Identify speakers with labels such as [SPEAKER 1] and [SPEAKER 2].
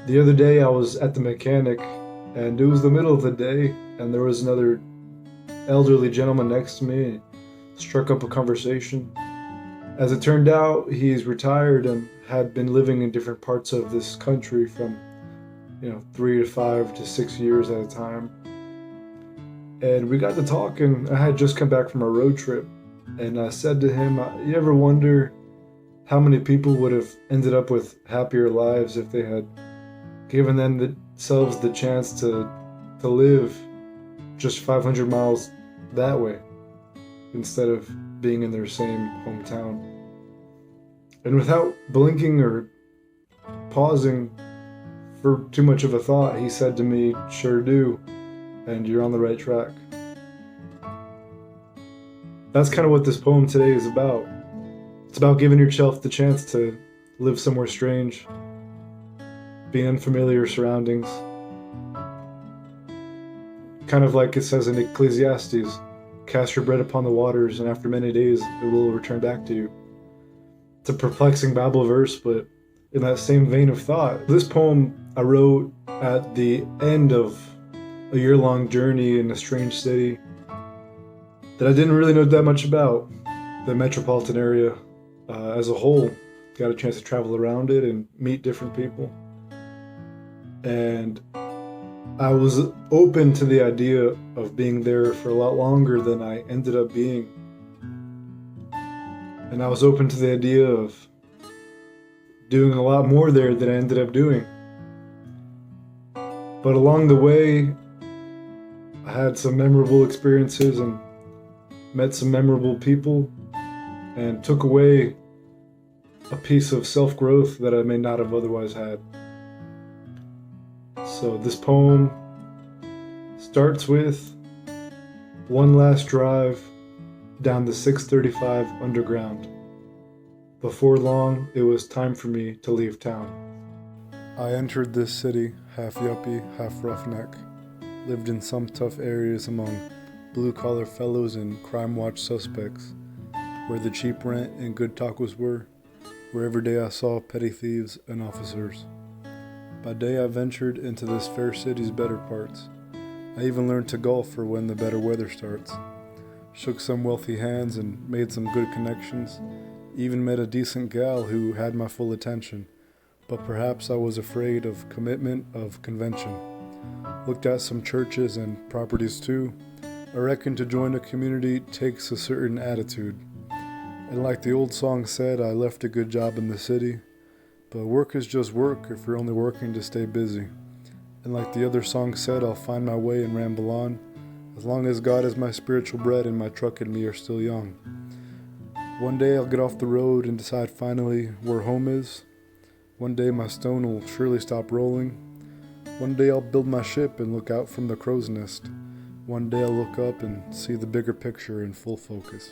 [SPEAKER 1] The other day I was at the mechanic and it was the middle of the day and there was another elderly gentleman next to me. Struck up a conversation. As it turned out, he's retired and had been living in different parts of this country from, 3 to 5 to 6 years at a time. And we got to talking. I had just come back from a road trip, and I said to him, "You ever wonder how many people would have ended up with happier lives if they had given themselves the chance to live just 500 miles that way instead of being in their same hometown?" And without blinking or pausing for too much of a thought, he said to me, "Sure do, and you're on the right track." That's kind of what this poem today is about. It's about giving yourself the chance to live somewhere strange, be in unfamiliar surroundings. Kind of like it says in Ecclesiastes, cast your bread upon the waters, and after many days it will return back to you. It's a perplexing Bible verse, but in that same vein of thought, this poem I wrote at the end of a year-long journey in a strange city that I didn't really know that much about, the metropolitan area as a whole. Got a chance to travel around it and meet different people. And I was open to the idea of being there for a lot longer than I ended up being. And I was open to the idea of doing a lot more there than I ended up doing. But along the way, I had some memorable experiences and met some memorable people and took away a piece of self-growth that I may not have otherwise had. So this poem starts with one last drive down the 635 underground. Before long, it was time for me to leave town. I entered this city, half yuppie, half roughneck. Lived in some tough areas among blue-collar fellows and crime-watch suspects, where the cheap rent and good tacos were, where every day I saw petty thieves and officers. By day I ventured into this fair city's better parts. I even learned to golf for when the better weather starts. Shook some wealthy hands and made some good connections. Even met a decent gal who had my full attention, but perhaps I was afraid of commitment, of convention. Looked at some churches and properties too. I reckon to join a community takes a certain attitude. And like the old song said, I left a good job in the city. But work is just work if you're only working to stay busy. And like the other song said, I'll find my way and ramble on, as long as God is my spiritual bread and my truck and me are still young. One day I'll get off the road and decide finally where home is. One day my stone will surely stop rolling. One day I'll build my ship and look out from the crow's nest. One day I'll look up and see the bigger picture in full focus.